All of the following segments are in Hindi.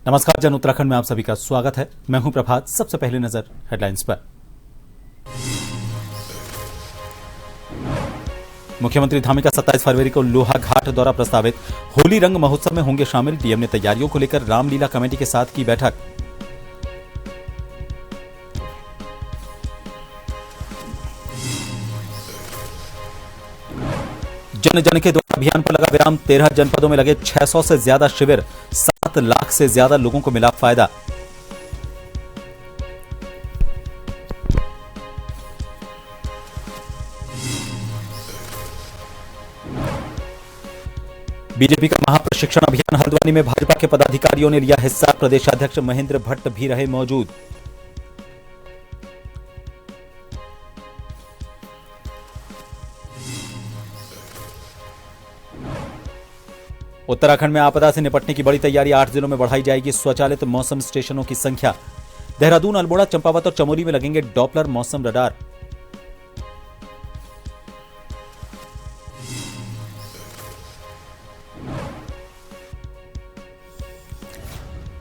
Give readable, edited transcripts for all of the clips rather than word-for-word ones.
नमस्कार, जन उत्तराखंड में आप सभी का स्वागत है। मैं हूं प्रभात। सबसे पहले नजर हेडलाइंस पर। मुख्यमंत्री धामी का 27 फरवरी को लोहाघाट दौरा प्रस्तावित। होली रंग महोत्सव में होंगे शामिल। डीएम ने तैयारियों को लेकर रामलीला कमेटी के साथ की बैठक। जन जन के द्वारा अभियान पर लगा विराम। 13 जनपदों में लगे 600 से ज्यादा शिविर। 7 लाख से ज्यादा लोगों को मिला फायदा। बीजेपी का महाप्रशिक्षण अभियान। हल्द्वानी में भाजपा के पदाधिकारियों ने लिया हिस्सा। प्रदेशाध्यक्ष महेंद्र भट्ट भी रहे मौजूद। उत्तराखंड में आपदा से निपटने की बड़ी तैयारी। 8 जिलों में बढ़ाई जाएगी स्वचालित मौसम स्टेशनों की संख्या। देहरादून, अल्मोड़ा, चंपावत और चमोली में लगेंगे डॉपलर मौसम रडार।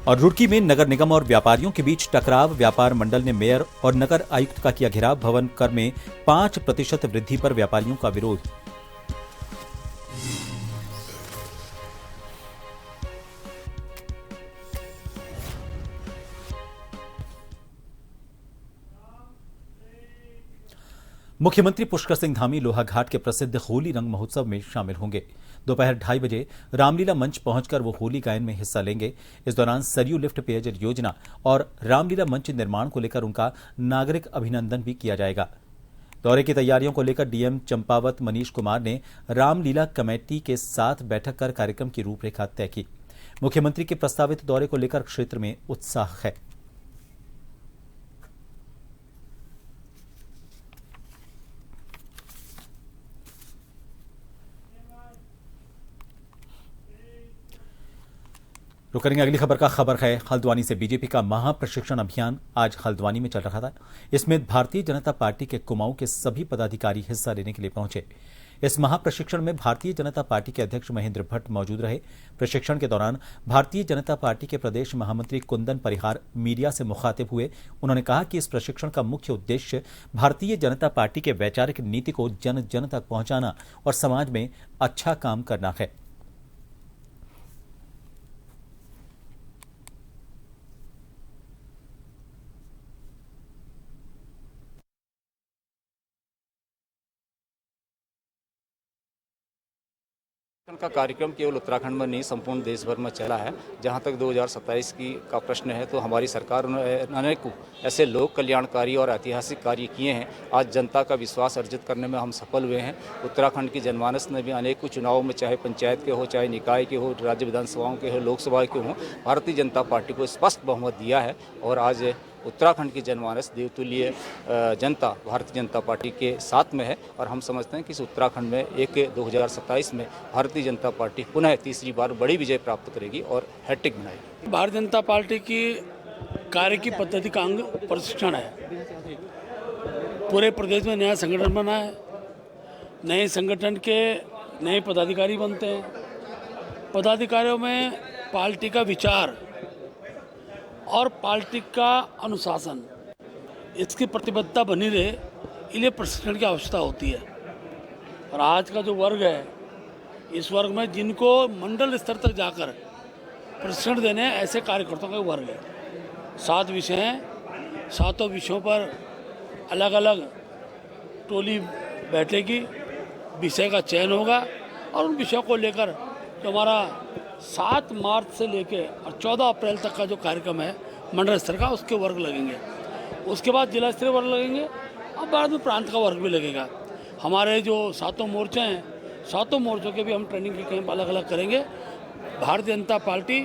और रुड़की में नगर निगम और व्यापारियों के बीच टकराव। व्यापार मंडल ने मेयर और नगर आयुक्त का किया घेराव। भवन कर में 5% वृद्धि पर व्यापारियों का विरोध। मुख्यमंत्री पुष्कर सिंह धामी लोहाघाट के प्रसिद्ध होली रंग महोत्सव में शामिल होंगे। दोपहर 2:30 बजे रामलीला मंच पहुंचकर वो होली गायन में हिस्सा लेंगे। इस दौरान सरयू लिफ्ट पेयजल योजना और रामलीला मंच निर्माण को लेकर उनका नागरिक अभिनंदन भी किया जाएगा। दौरे की तैयारियों को लेकर डीएम चंपावत मनीष कुमार ने रामलीला कमेटी के साथ बैठक कर कार्यक्रम की रूपरेखा तय की। मुख्यमंत्री के प्रस्तावित दौरे को लेकर क्षेत्र में उत्साह है। रुक करेंगे अगली खबर है हल्द्वानी से। बीजेपी का महाप्रशिक्षण अभियान आज हल्द्वानी में चल रहा था। इसमें भारतीय जनता पार्टी के कुमाऊं के सभी पदाधिकारी हिस्सा लेने के लिए पहुंचे। इस महाप्रशिक्षण में भारतीय जनता पार्टी के अध्यक्ष महेंद्र भट्ट मौजूद रहे। प्रशिक्षण के दौरान भारतीय जनता पार्टी के प्रदेश महामंत्री कुंदन परिहार मीडिया से मुखातिब हुए। उन्होंने कहा कि इस प्रशिक्षण का मुख्य उद्देश्य भारतीय जनता पार्टी के वैचारिक नीति को जन जन तक पहुंचाना और समाज में अच्छा काम करना है। का कार्यक्रम केवल उत्तराखंड में नहीं संपूर्ण देश भर में चला है। जहां तक 2027 का प्रश्न है तो हमारी सरकार ने अनेक ऐसे लोक कल्याणकारी और ऐतिहासिक कार्य किए हैं। आज जनता का विश्वास अर्जित करने में हम सफल हुए हैं। उत्तराखंड की जनमानस ने भी अनेकों चुनावों में, चाहे पंचायत के हो, चाहे निकाय के हो, राज्य विधानसभाओं के हो, लोकसभा के हो, भारतीय जनता पार्टी को स्पष्ट बहुमत दिया है। और आज उत्तराखंड की जनमानस देवतुल्य जनता भारतीय जनता पार्टी के साथ में है। और हम समझते हैं कि इस उत्तराखंड में 2027 में भारतीय जनता पार्टी पुनः तीसरी बार बड़ी विजय प्राप्त करेगी और हैट्रिक बनाएगी। भारतीय जनता पार्टी की कार्य की पद्धति का अंग प्रशिक्षण है। पूरे प्रदेश में नया संगठन बना है। नए संगठन के नए पदाधिकारी बनते हैं। पदाधिकारियों में पार्टी का विचार और पार्टी का अनुशासन, इसकी प्रतिबद्धता बनी रहे, इसलिए प्रशिक्षण की आवश्यकता होती है। और आज का जो वर्ग है, इस वर्ग में जिनको मंडल स्तर तक जाकर प्रशिक्षण देने ऐसे कार्यकर्ताओं का वर्ग है। 7 विषय हैं। 7 विषयों पर अलग अलग टोली बैठेगी, विषय का चयन होगा और उन विषयों को लेकर जो हमारा 7 मार्च से लेके और 14 अप्रैल तक का जो कार्यक्रम है मंडल स्तर का, उसके वर्ग लगेंगे। उसके बाद जिला स्तरीय वर्ग लगेंगे और बाद में प्रांत का वर्ग भी लगेगा। हमारे जो 7 मोर्चे हैं, 7 मोर्चों के भी हम ट्रेनिंग के कैंप अलग अलग करेंगे। भारतीय जनता पार्टी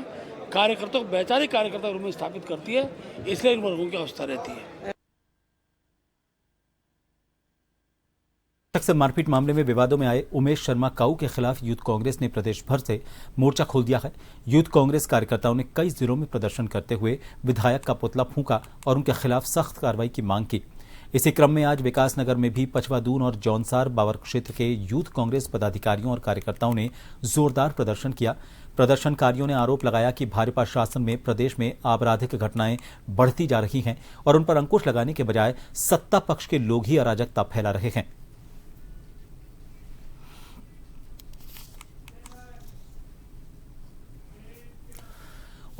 कार्यकर्ताओं को वैचारिक कार्यकर्ता रूप में स्थापित करती है, इसलिए इन वर्गों की आवश्यकता रहती है। से मारपीट मामले में विवादों में आए उमेश शर्मा काऊ के खिलाफ यूथ कांग्रेस ने प्रदेश भर से मोर्चा खोल दिया है। यूथ कांग्रेस कार्यकर्ताओं ने कई जिलों में प्रदर्शन करते हुए विधायक का पुतला फूंका और उनके खिलाफ सख्त कार्रवाई की मांग की। इसी क्रम में आज विकासनगर में भी पचवादून और जौनसार बावर क्षेत्र के यूथ कांग्रेस पदाधिकारियों और कार्यकर्ताओं ने जोरदार प्रदर्शन किया। प्रदर्शनकारियों ने आरोप लगाया कि भाजपा शासन में प्रदेश में आपराधिक घटनाएं बढ़ती जा रही हैं और उन पर अंकुश लगाने के बजाय सत्ता पक्ष के लोग ही अराजकता फैला रहे हैं।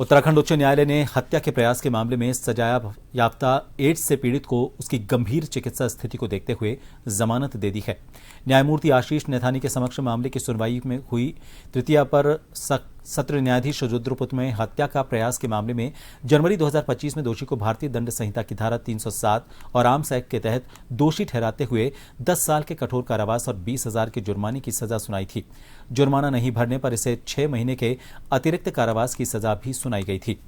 उत्तराखंड उच्च न्यायालय ने हत्या के प्रयास के मामले में सजाया याफ्ता एड्स से पीड़ित को उसकी गंभीर चिकित्सा स्थिति को देखते हुए जमानत दे दी है। न्यायमूर्ति आशीष नैथानी के समक्ष मामले की सुनवाई में हुई तृतीया पर सत्र न्यायाधीश रुद्रपुर में हत्या का प्रयास के मामले में जनवरी 2025 में दोषी को भारतीय दंड संहिता की धारा 307 और आर्म्स एक्ट के तहत दोषी ठहराते हुए 10 साल के कठोर कारावास और 20,000 के जुर्माने की सजा सुनाई थी। जुर्माना नहीं भरने पर इसे 6 महीने के अतिरिक्त कारावास की सजा भी सुनाई गई थी।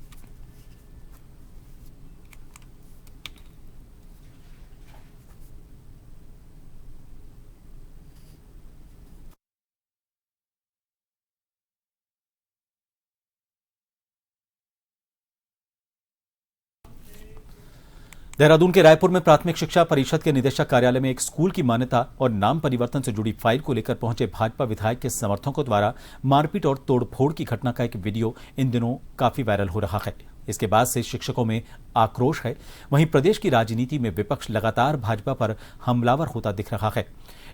देहरादून के रायपुर में प्राथमिक शिक्षा परिषद के निदेशक कार्यालय में एक स्कूल की मान्यता और नाम परिवर्तन से जुड़ी फाइल को लेकर पहुंचे भाजपा विधायक के समर्थकों द्वारा मारपीट और तोड़फोड़ की घटना का एक वीडियो इन दिनों काफी वायरल हो रहा है। इसके बाद से शिक्षकों में आक्रोश है। वहीं प्रदेश की राजनीति में विपक्ष लगातार भाजपा पर हमलावर होता दिख रहा है।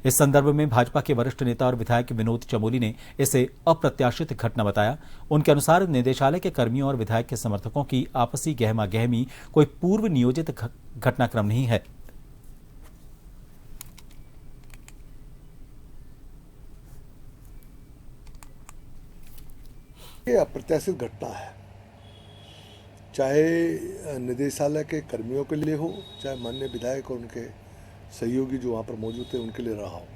इस संदर्भ में भाजपा के वरिष्ठ नेता और विधायक विनोद चमोली ने इसे अप्रत्याशित घटना बताया। उनके अनुसार निदेशालय के कर्मियों और विधायक के समर्थकों की आपसी गहमा गहमी कोई पूर्व नियोजित घटनाक्रम नहीं है। ये अप्रत्याशित घटना है, चाहे निदेशालय के कर्मियों के लिए हो, चाहे माननीय विधायक और उनके सहयोगी जो वहाँ पर मौजूद थे उनके लिए रहा हो।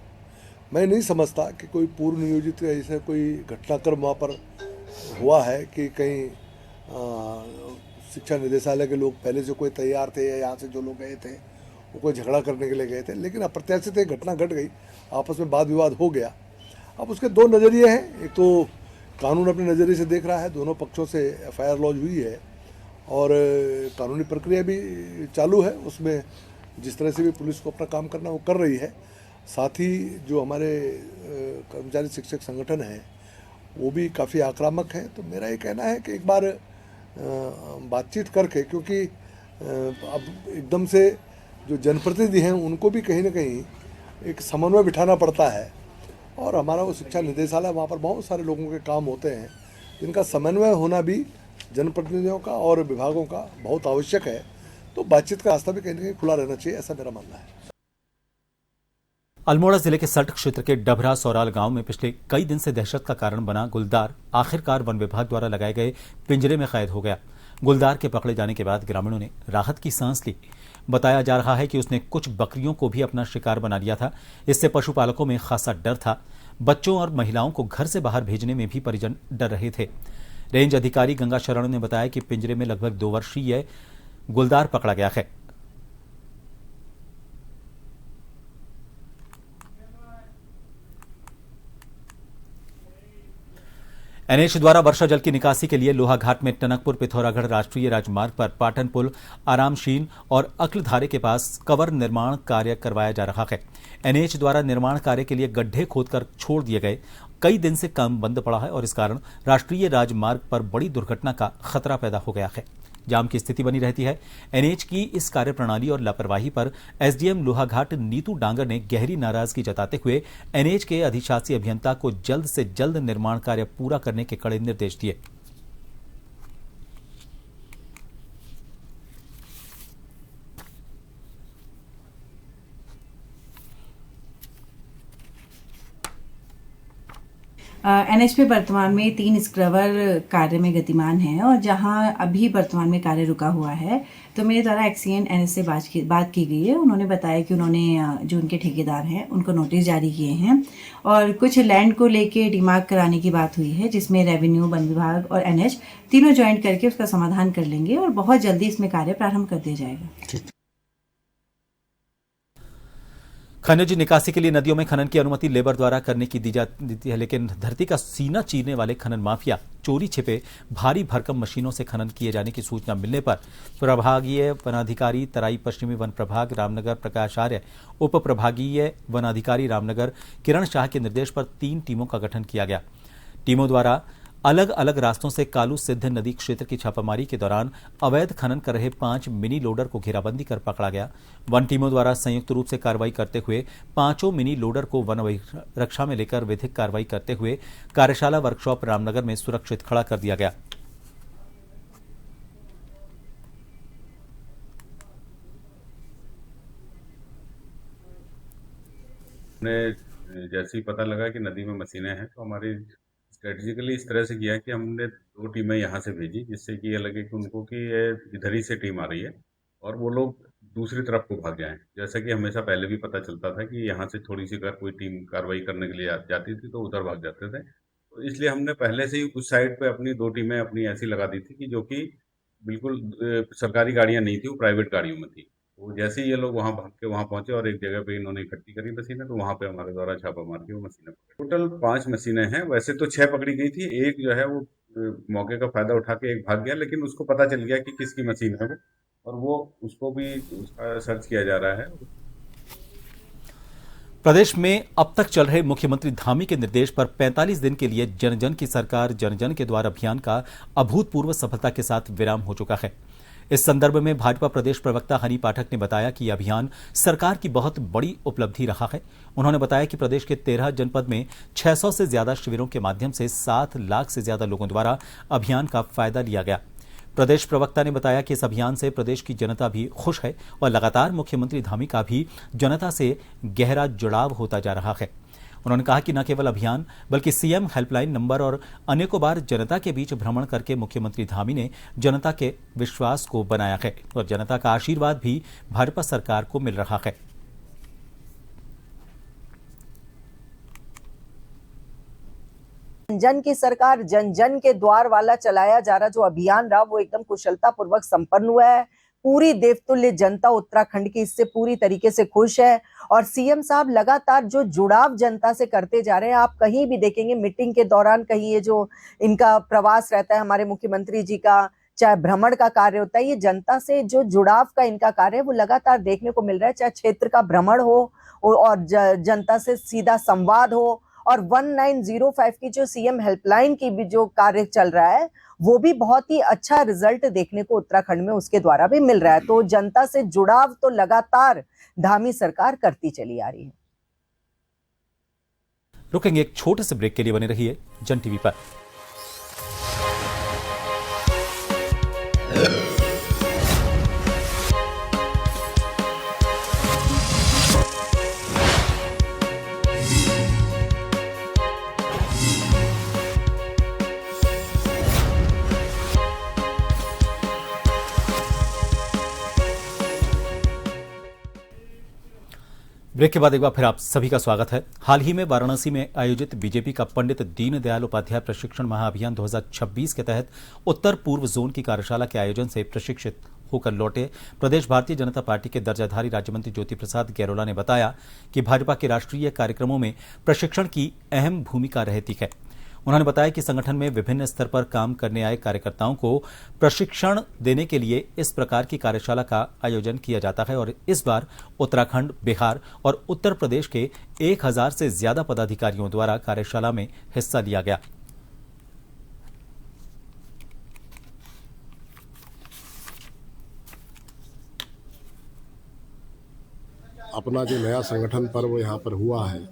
मैं नहीं समझता कि कोई पूर्व नियोजित ऐसा कोई घटनाक्रम वहाँ पर हुआ है कि कहीं शिक्षा निदेशालय के लोग पहले से कोई तैयार थे या यहाँ से जो लोग गए थे वो कोई झगड़ा करने के लिए गए थे। लेकिन अप्रत्याशित एक घटना घट गई, आपस में वाद विवाद हो गया। अब उसके दो नज़रिए हैं। एक तो कानून अपने नज़रिए से देख रहा है, दोनों पक्षों से एफआईआर लॉन्च हुई है और कानूनी प्रक्रिया भी चालू है। उसमें जिस तरह से भी पुलिस को अपना काम करना वो कर रही है। साथ ही जो हमारे कर्मचारी शिक्षक संगठन हैं वो भी काफ़ी आक्रामक है। तो मेरा ये कहना है कि एक बार बातचीत करके, क्योंकि अब एकदम से जो जनप्रतिनिधि हैं उनको भी कहीं ना कहीं एक समन्वय बिठाना पड़ता है और हमारा वो शिक्षा निदेशालय, वहाँ पर बहुत सारे लोगों के काम होते हैं जिनका समन्वय होना भी जनप्रतिनिधियों का और विभागों का बहुत आवश्यक है। तो बातचीत का रास्ता भी कहीं ना कहीं खुला रहना चाहिए, ऐसा मेरा मानना है। अल्मोड़ा जिले के सल्ट क्षेत्र के डभरा सौराल गांव में पिछले कई दिन से दहशत का कारण बना गुलदार आखिरकार वन विभाग द्वारा लगाए गए पिंजरे में कैद हो गया। गुलदार के पकड़े जाने के बाद ग्रामीणों ने राहत की सांस ली। बताया जा रहा है कि उसने कुछ बकरियों को भी अपना शिकार बना लिया था। इससे पशुपालकों में खासा डर था। बच्चों और महिलाओं को घर से बाहर भेजने में भी परिजन डर रहे थे। रेंज अधिकारी गंगा शरण ने बताया कि पिंजरे में लगभग 2 वर्षीय गुलदार पकड़ा गया है। एनएच द्वारा वर्षा जल की निकासी के लिए लोहाघाट में टनकपुर पिथौरागढ़ राष्ट्रीय राजमार्ग पर पाटन पुल, आरामशीन और अक्लधारे के पास कवर निर्माण कार्य करवाया जा रहा है। एनएच द्वारा निर्माण कार्य के लिए गड्ढे खोदकर छोड़ दिए गए। कई दिन से काम बंद पड़ा है और इस कारण राष्ट्रीय राजमार्ग पर बड़ी दुर्घटना का खतरा पैदा हो गया है। जाम की स्थिति बनी रहती है। एनएच की इस कार्यप्रणाली और लापरवाही पर एसडीएम लोहाघाट नीतू डांगर ने गहरी नाराजगी जताते हुए एनएच के अधिशासी अभियंता को जल्द से जल्द निर्माण कार्य पूरा करने के कड़े निर्देश दिए। एनएच पे वर्तमान में 3 स्क्रबर कार्य में गतिमान हैं और जहां अभी वर्तमान में कार्य रुका हुआ है, तो मेरे द्वारा एक्सीएन एनएच से बात की गई है। उन्होंने बताया कि उन्होंने जो उनके ठेकेदार हैं उनको नोटिस जारी किए हैं और कुछ लैंड को लेके डिमार्क कराने की बात हुई है, जिसमें रेवेन्यू, वन विभाग और एनएच तीनों ज्वाइंट करके उसका समाधान कर लेंगे और बहुत जल्दी इसमें कार्य प्रारंभ कर दिया जाएगा। खनिज निकासी के लिए नदियों में खनन की अनुमति लेबर द्वारा करने की दी जाती है, लेकिन धरती का सीना चीरने वाले खनन माफिया चोरी छिपे भारी भरकम मशीनों से खनन किए जाने की सूचना मिलने पर प्रभागीय वनाधिकारी तराई पश्चिमी वन प्रभाग रामनगर प्रकाश आर्य, उप प्रभागीय वनाधिकारी रामनगर किरण शाह के निर्देश पर 3 टीमों का गठन किया गया। टीमों द्वारा अलग अलग रास्तों से कालू सिद्ध नदी क्षेत्र की छापामारी के दौरान अवैध खनन कर रहे 5 मिनी लोडर को घेराबंदी कर पकड़ा गया। वन टीमों द्वारा संयुक्त रूप से कार्रवाई करते हुए 5 मिनी लोडर को वन रक्षा में लेकर विधिक कार्रवाई करते हुए कार्यशाला वर्कशॉप रामनगर में सुरक्षित खड़ा कर दिया गया। जैसे ही पता लगा कि नदी में मशीनें हैं तो हमारी स्ट्रेटेजिकली इस तरह से किया कि हमने 2 टीमें यहाँ से भेजी, जिससे कि ये लगे कि उनको कि ये इधर ही से टीम आ रही है और वो लोग दूसरी तरफ को भाग जाएं। जैसा कि हमेशा पहले भी पता चलता था कि यहाँ से थोड़ी सी अगर कोई टीम कार्रवाई करने के लिए जाती थी तो उधर भाग जाते थे। तो इसलिए हमने पहले से ही उस साइड पे अपनी 2 टीमें अपनी ऐसी लगा दी थी कि जो कि बिल्कुल सरकारी गाड़ियां नहीं थी, वो प्राइवेट गाड़ियों में थी। तो जैसे ही ये लोग वहां भाग के वहां पहुंचे और एक जगह पे इन्होंने इकट्ठी करी मशीनें, तो वहां पे हमारे द्वारा छापा मार के वो मशीनें पकड़ी। टोटल 5 मशीनें हैं। वैसे तो 6 पकड़ी गई थी, एक जो है वो मौके का फायदा उठा के एक भाग गया, लेकिन उसको पता चल गया कि किसकी मशीन है वो, और वो उसको भी उसका सर्च किया जा रहा है। प्रदेश में अब तक चल रहे मुख्यमंत्री धामी के निर्देश पर 45 दिन के लिए जन जन की सरकार जन जन के द्वार अभियान का अभूतपूर्व सफलता के साथ विराम हो चुका है। इस संदर्भ में भाजपा प्रदेश प्रवक्ता हनी पाठक ने बताया कि यह अभियान सरकार की बहुत बड़ी उपलब्धि रहा है। उन्होंने बताया कि प्रदेश के 13 जनपद में 600 से ज्यादा शिविरों के माध्यम से 7 लाख से ज्यादा लोगों द्वारा अभियान का फायदा लिया गया। प्रदेश प्रवक्ता ने बताया कि इस अभियान से प्रदेश की जनता भी खुश है और लगातार मुख्यमंत्री धामी का भी जनता से गहरा जुड़ाव होता जा रहा है। उन्होंने कहा कि न केवल अभियान बल्कि सीएम हेल्पलाइन नंबर और अनेकों बार जनता के बीच भ्रमण करके मुख्यमंत्री धामी ने जनता के विश्वास को बनाया है और जनता का आशीर्वाद भी भाजपा सरकार को मिल रहा है। जन की सरकार जन जन के द्वार वाला चलाया जा रहा जो अभियान रहा वो एकदम कुशलता पूर्वक संपन्न हुआ है। पूरी देवतुल्य जनता उत्तराखंड की इससे पूरी तरीके से खुश है और सीएम साहब लगातार जो जुड़ाव जनता से करते जा रहे हैं। आप कहीं भी देखेंगे मीटिंग के दौरान, कहीं ये जो इनका प्रवास रहता है हमारे मुख्यमंत्री जी का, चाहे भ्रमण का कार्य होता है, ये जनता से जो जुड़ाव का इनका कार्य है वो लगातार देखने को मिल रहा है। चाहे क्षेत्र का भ्रमण हो और जनता से सीधा संवाद हो, और 1905 की जो सीएम हेल्पलाइन की भी जो कार्य चल रहा है वो भी बहुत ही अच्छा रिजल्ट देखने को उत्तराखंड में उसके द्वारा भी मिल रहा है। तो जनता से जुड़ाव तो लगातार धामी सरकार करती चली आ रही है। रुकेंगे एक छोटे से ब्रेक के लिए, बने रहिए जन टीवी पर। ब्रेक के बाद एक बार फिर आप सभी का स्वागत है। हाल ही में वाराणसी में आयोजित बीजेपी का पंडित दीनदयाल उपाध्याय प्रशिक्षण महाअभियान 2026 के तहत उत्तर पूर्व जोन की कार्यशाला के आयोजन से प्रशिक्षित होकर लौटे प्रदेश भारतीय जनता पार्टी के दर्जाधारी राज्यमंत्री ज्योति प्रसाद गैरोला ने बताया कि भाजपा के राष्ट्रीय कार्यक्रमों में प्रशिक्षण की अहम भूमिका रहती है। उन्होंने बताया कि संगठन में विभिन्न स्तर पर काम करने आए कार्यकर्ताओं को प्रशिक्षण देने के लिए इस प्रकार की कार्यशाला का आयोजन किया जाता है और इस बार उत्तराखंड, बिहार और उत्तर प्रदेश के 1000 से ज्यादा पदाधिकारियों द्वारा कार्यशाला में हिस्सा लिया गया। अपना जो नया संगठन पर्व यहाँ पर हुआ है,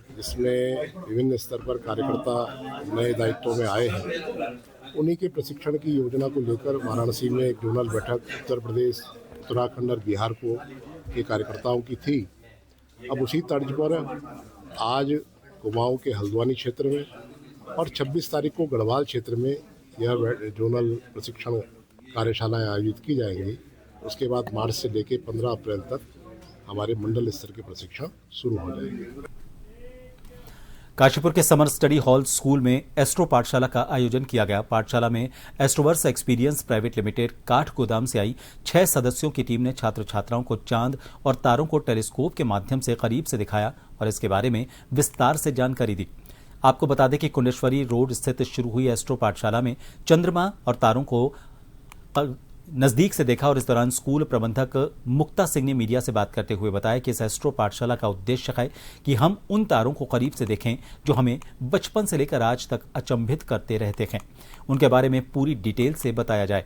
जिसमें विभिन्न स्तर पर कार्यकर्ता नए दायित्वों में आए हैं, उन्हीं के प्रशिक्षण की योजना को लेकर वाराणसी में एक जोनल बैठक उत्तर प्रदेश, उत्तराखंड और बिहार को के कार्यकर्ताओं की थी। अब उसी तर्ज पर आज कुमाऊं के हल्द्वानी क्षेत्र में और 26 तारीख को गढ़वाल क्षेत्र में यह जोनल प्रशिक्षण कार्यशालाएँ आयोजित की जाएंगी। उसके बाद मार्च से लेकर 15 अप्रैल तक हमारे मंडल स्तर के प्रशिक्षण शुरू हो जाएंगे। काशीपुर के समर स्टडी हॉल स्कूल में एस्ट्रो पाठशाला का आयोजन किया गया। पाठशाला में एस्ट्रोवर्स एक्सपीरियंस प्राइवेट लिमिटेड काठ गोदाम से आई 6 सदस्यों की टीम ने छात्र छात्राओं को चांद और तारों को टेलीस्कोप के माध्यम से करीब से दिखाया और इसके बारे में विस्तार से जानकारी दी। आपको बता दें कि कुंडेश्वरी रोड स्थित शुरू हुई एस्ट्रो पाठशाला में चंद्रमा और तारों को नजदीक से देखा और इस दौरान स्कूल प्रबंधक मुक्ता सिंह ने मीडिया से बात करते हुए बताया कि इस एस्ट्रो पाठशाला का उद्देश्य है कि हम उन तारों को करीब से देखें जो हमें बचपन से लेकर आज तक अचंभित करते रहते हैं, उनके बारे में पूरी डिटेल से बताया जाए।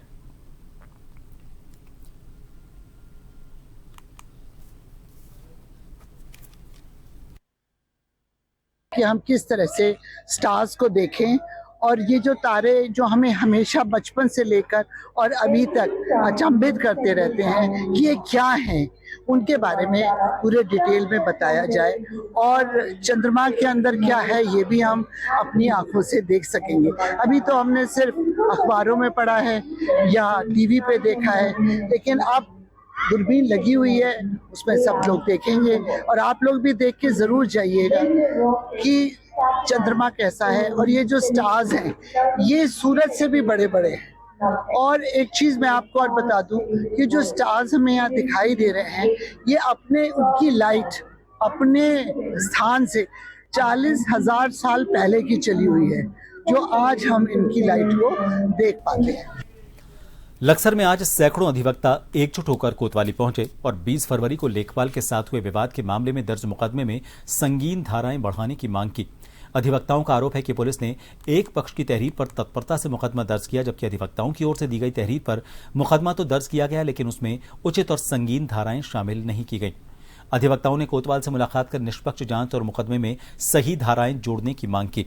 कि हम किस तरह से स्टार्स को देखें और ये जो तारे जो हमें हमेशा बचपन से लेकर और अभी तक अचंभित करते रहते हैं कि ये क्या हैं, उनके बारे में पूरे डिटेल में बताया जाए और चंद्रमा के अंदर क्या है ये भी हम अपनी आंखों से देख सकेंगे। अभी तो हमने सिर्फ अखबारों में पढ़ा है या टीवी पे देखा है, लेकिन अब दूरबीन लगी हुई है, उसमें सब लोग देखेंगे और आप लोग भी देख के ज़रूर जाइएगा कि चंद्रमा कैसा है। और ये जो स्टार्स हैं ये सूरज से भी बड़े बड़े हैं। और एक चीज़ मैं आपको और बता दूं कि जो स्टार्स हमें यहाँ दिखाई दे रहे हैं ये अपने उनकी लाइट अपने स्थान से 40,000 साल पहले की चली हुई है, जो आज हम इनकी लाइट को देख पाते हैं। लक्सर में आज सैकड़ों अधिवक्ता एकजुट होकर कोतवाली पहुंचे और 20 फरवरी को लेखपाल के साथ हुए विवाद के मामले में दर्ज मुकदमे में संगीन धाराएं बढ़ाने की मांग की। अधिवक्ताओं का आरोप है कि पुलिस ने एक पक्ष की तहरीर पर तत्परता से मुकदमा दर्ज किया, जबकि अधिवक्ताओं की ओर से दी गई तहरीर पर मुकदमा तो दर्ज किया गया, लेकिन उसमें उचित और संगीन धाराएं शामिल नहीं की गई। अधिवक्ताओं ने कोतवाल से मुलाकात कर निष्पक्ष जांच और मुकदमे में सही धाराएं जोड़ने की मांग की।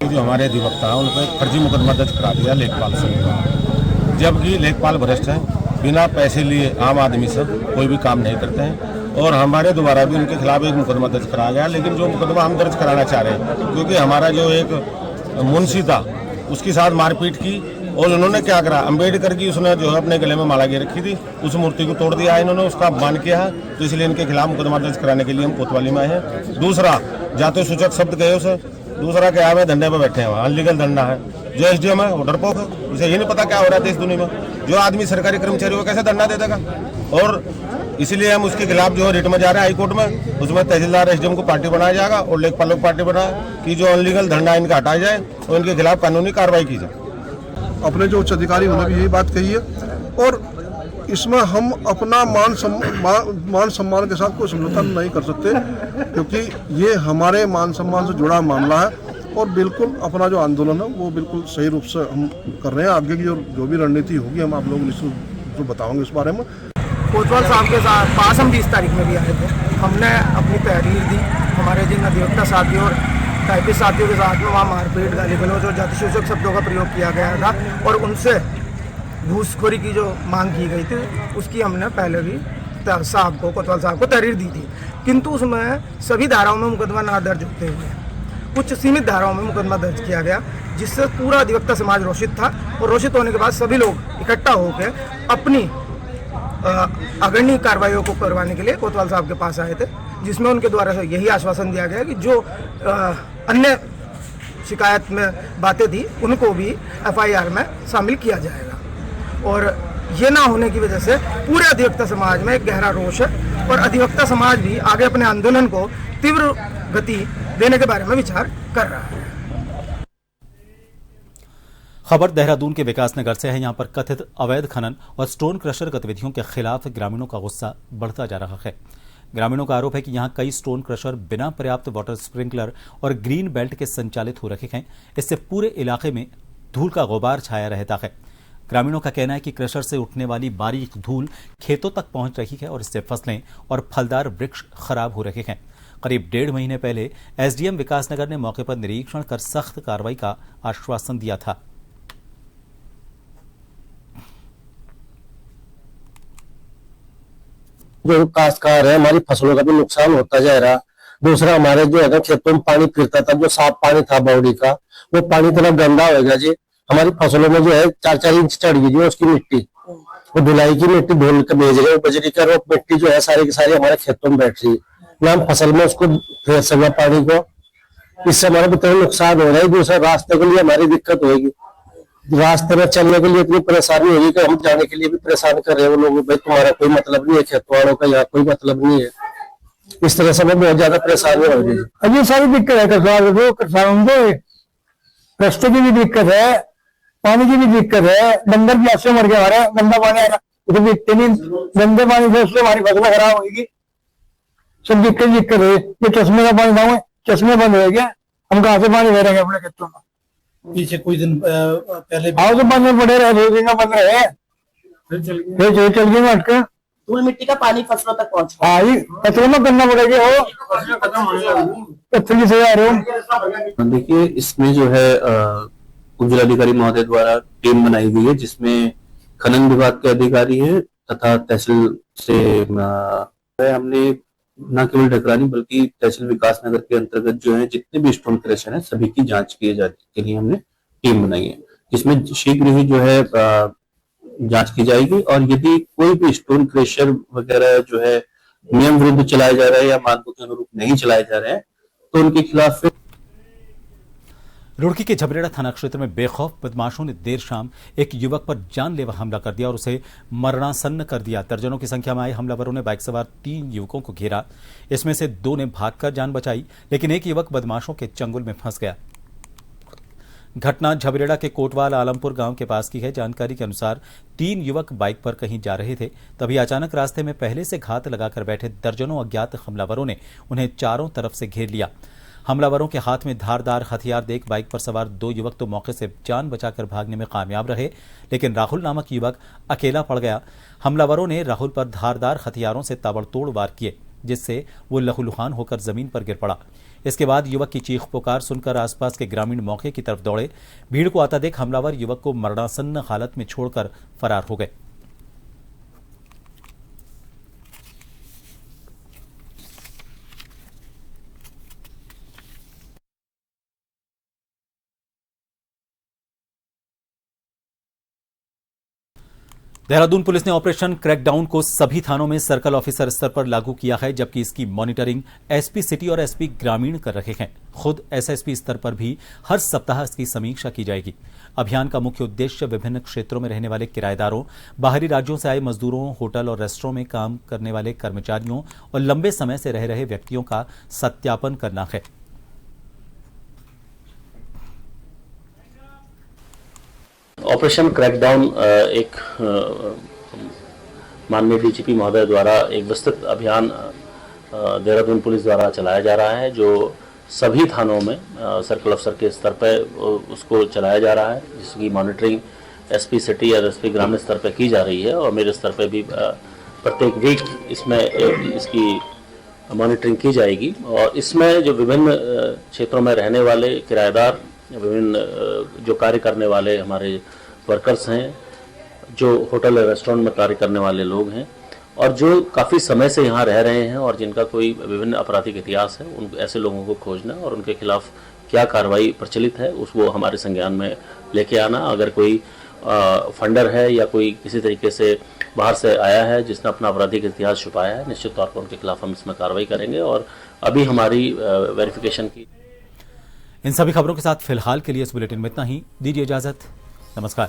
जो हमारे अधिवक्ता उन पर फर्जी मुकदमा दर्ज करा दिया लेखपाल सिंह का, जबकि लेखपाल भ्रष्ट है, बिना पैसे लिए आम आदमी से कोई भी काम नहीं करते हैं और हमारे द्वारा भी उनके खिलाफ एक मुकदमा दर्ज कराया गया। लेकिन जो मुकदमा हम दर्ज कराना चाह रहे हैं, क्योंकि हमारा जो एक मुंशी था उसके साथ मारपीट की और उन्होंने क्या करा, अम्बेडकर की उसने जो है अपने गले में माला गिर रखी थी, उस मूर्ति को तोड़ दिया इन्होंने, उसका अपमान किया है, तो इसलिए इनके खिलाफ मुकदमा दर्ज कराने के लिए हम कोतवाली में आए हैं। दूसरा, जाते सूचक शब्द गए उसे, दूसरा क्या है, धंधे पे बैठे हैं, अनलीगल धंधा है। जो एसडीएम है वो डरपोक है, उसे ये नहीं पता क्या हो रहा है देश दुनिया में। जो आदमी सरकारी कर्मचारी वो कैसे धरना दे देगा, और इसलिए हम उसके खिलाफ जो रिट में जा रहे हैं हाईकोर्ट में, उसमें तहसीलदार एसडीएम को पार्टी बनाया जाएगा और लेखपालों को पार्टी बनाया कि जो अनलीगल धंधा इनका हटाया जाए और इनके खिलाफ कानूनी कार्रवाई की जाए। अपने जो उच्च अधिकारी उन्होंने भी यही बात कही है और इसमें हम अपना मान सम्मान के साथ कोई समझौता नहीं कर सकते, क्योंकि ये हमारे मान सम्मान से जुड़ा मामला है और बिल्कुल अपना जो आंदोलन है वो बिल्कुल सही रूप से हम कर रहे हैं। आगे की जो भी रणनीति होगी हम आप लोगों को निश्चित जो बताओगे इस बारे में। कोतवाल साहब के साथ पास हम 20 तारीख में भी आए थे, हमने अपनी तहरीर दी, हमारे जिन अधिवक्ता साथियों और टाइपिस्ट साथियों के साथ में वहाँ मारपीट, गाली गलौज और जातिसूचक शब्दों का प्रयोग किया गया था और उनसे घूसखोरी की जो मांग की गई थी उसकी हमने पहले भी साहब को कोतवाल साहब को तहरीर दी थी, किंतु उसमें सभी धाराओं में मुकदमा ना दर्ज होते हुए कुछ सीमित धाराओं में मुकदमा दर्ज किया गया, जिससे पूरा अधिवक्ता समाज रोषित था और रोषित होने के बाद सभी लोग इकट्ठा होकर अपनी अग्रणी कार्रवाइयों को करवाने के लिए कोतवाल साहब के पास आए थे, जिसमें उनके द्वारा से यही आश्वासन दिया गया कि जो अन्य शिकायत में बातें थी उनको भी एफआईआर में शामिल किया जाएगा। और ये ना होने की वजह से पूरे अधिवक्ता समाज में एक गहरा रोष है और अधिवक्ता समाज भी आगे अपने आंदोलन को तीव्र गति देने के बारे में विचार कर रहा है। खबर देहरादून के विकास नगर से है। यहां पर कथित अवैध खनन और स्टोन क्रशर गतिविधियों के खिलाफ ग्रामीणों का गुस्सा बढ़ता जा रहा है। ग्रामीणों का आरोप है कि यहां कई स्टोन क्रशर बिना पर्याप्त वाटर स्प्रिंकलर और ग्रीन बेल्ट के संचालित हो रखे हैं। इससे पूरे इलाके में धूल का गुबार छाया रहता है। ग्रामीणों का कहना है कि क्रशर से उठने वाली बारीक धूल खेतों तक पहुंच रही है और इससे फसलें और फलदार वृक्ष खराब हो रहे हैं। करीब 1.5 महीने पहले एसडीएम विकासनगर ने मौके पर निरीक्षण कर सख्त कार्रवाई का आश्वासन दिया था। जो काश्तकार है हमारी फसलों का भी नुकसान होता जा रहा। दूसरा, हमारे जो है ना खेतों में पानी फिरता था, जो साफ पानी था बावड़ी का, वो पानी थोड़ा गंदा हो गया जी। हमारी फसलों में जो है 4-4 इंच चढ़ गई जी उसकी मिट्टी, वो धुलाई की मिट्टी धुल के भेज रहे, बजरी का रोप मिट्टी जो है सारी की सारी हमारे खेतों में बैठ रही है, ना हम फसल में उसको फेर सका पानी को। इससे हमारा भी तो नुकसान हो रहा है। दूसरा, रास्ते के लिए हमारी दिक्कत होगी, रास्ते में चलने के लिए इतनी परेशानी होगी कि हम जाने के लिए भी परेशान कर रहे हैं वो लोग, भाई तुम्हारा कोई मतलब नहीं है, खेतवाड़ों का यहाँ कोई मतलब नहीं है। इस तरह से हमें बहुत ज्यादा परेशानी हो रही है। अभी सारी दिक्कत है किसानों को रास्ते की भी दिक्कत है, पानी की भी दिक्कत है, डंगर प्यासे मर गए हमारे, गंदा पानी आ रहा, दिखते नहीं, गंदे पानी से उससे हमारी फसल खराब होगी, सब दिक्कत है। ये चश्मे का पानी था, चश्मे बंद हो गया, हम कहाँ से पानी भरेंगे अपने खेतों में। पीछे कुछ दिन पहले आओ तो बंद पड़े रहे, 2 दिन बंद रहे, फिर चल गए हटके, धूल मिट्टी का पानी फसलों तक पहुंचा। हाँ जी, फसलों में करना पड़ेगा, हो पत्थर की सजा रहे हो। देखिए, इसमें जो है उप जिलाधिकारी महोदय द्वारा टीम बनाई गई है, जिसमें खनन विभाग के अधिकारी हैं तथा तहसील से हमने न केवल ढकरानी बल्कि तहसील विकास नगर के अंतर्गत जो है जितने भी स्टोन क्रशर हैं सभी की जांच किए जाने के लिए हमने टीम बनाई है, जिसमें शीघ्र ही जो है जांच की जाएगी और यदि कोई भी स्टोन क्रशर वगैरह जो है नियम विरुद्ध चलाए जा रहे हैं या मानकों के अनुरूप नहीं चलाए जा रहे हैं तो उनके खिलाफ। रुड़की के झबरेड़ा थाना क्षेत्र में बेखौफ बदमाशों ने देर शाम एक युवक पर जानलेवा हमला कर दिया और उसे मरणासन्न कर दिया। दर्जनों की संख्या में आए हमलावरों ने बाइक सवार 3 युवकों को घेरा। इसमें से 2 ने भागकर जान बचाई, लेकिन एक युवक बदमाशों के चंगुल में फंस गया। घटना झबरेड़ा के कोटवाल आलमपुर गांव के पास की है। जानकारी के अनुसार 3 युवक बाइक पर कहीं जा रहे थे, तभी अचानक रास्ते में पहले से घात लगाकर बैठे दर्जनों अज्ञात हमलावरों ने उन्हें चारों तरफ से घेर लिया। हमलावरों के हाथ में धारदार हथियार देख बाइक पर सवार 2 युवक तो मौके से जान बचाकर भागने में कामयाब रहे, लेकिन राहुल नामक युवक अकेला पड़ गया। हमलावरों ने राहुल पर धारदार हथियारों से ताबड़तोड़ वार किए, जिससे वो लहूलुहान होकर जमीन पर गिर पड़ा। इसके बाद युवक की चीख पुकार सुनकर आसपास के ग्रामीण मौके की तरफ दौड़े। भीड़ को आता देख हमलावर युवक को मरणासन्न हालत में छोड़कर फरार हो गए। देहरादून पुलिस ने ऑपरेशन क्रैकडाउन को सभी थानों में सर्कल ऑफिसर स्तर पर लागू किया है, जबकि इसकी मॉनिटरिंग एसपी सिटी और एसपी ग्रामीण कर रहे हैं। खुद एसएसपी स्तर पर भी हर सप्ताह इसकी समीक्षा की जाएगी। अभियान का मुख्य उद्देश्य विभिन्न क्षेत्रों में रहने वाले किराएदारों, बाहरी राज्यों से आए मजदूरों, होटल और रेस्टोरेंट में काम करने वाले कर्मचारियों और लंबे समय से रह रहे व्यक्तियों का सत्यापन करना है। ऑपरेशन क्रैकडाउन एक माननीय डीजीपी महोदय द्वारा एक विस्तृत अभियान देहरादून पुलिस द्वारा चलाया जा रहा है, जो सभी थानों में सर्कल अफसर के स्तर पर उसको चलाया जा रहा है, जिसकी मॉनिटरिंग एसपी सिटी और एसपी ग्रामीण स्तर पर की जा रही है और मेरे स्तर पर भी प्रत्येक वीक इसमें इसकी मॉनिटरिंग की जाएगी। और इसमें जो विभिन्न क्षेत्रों में रहने वाले किराएदार, विभिन्न जो कार्य करने वाले हमारे वर्कर्स हैं, जो होटल और रेस्टोरेंट में कार्य करने वाले लोग हैं और जो काफ़ी समय से यहाँ रह रहे हैं और जिनका कोई विभिन्न आपराधिक इतिहास है, उन ऐसे लोगों को खोजना और उनके खिलाफ क्या कार्रवाई प्रचलित है वो हमारे संज्ञान में लेके आना। अगर कोई फंडर है या कोई किसी तरीके से बाहर से आया है जिसने अपना आपराधिक इतिहास छुपाया है, निश्चित तौर पर उनके खिलाफ हम इसमें कार्रवाई करेंगे। और अभी हमारी वेरिफिकेशन की इन सभी खबरों के साथ फिलहाल के लिए इस बुलेटिन में इतना ही। दीजिए इजाजत, नमस्कार।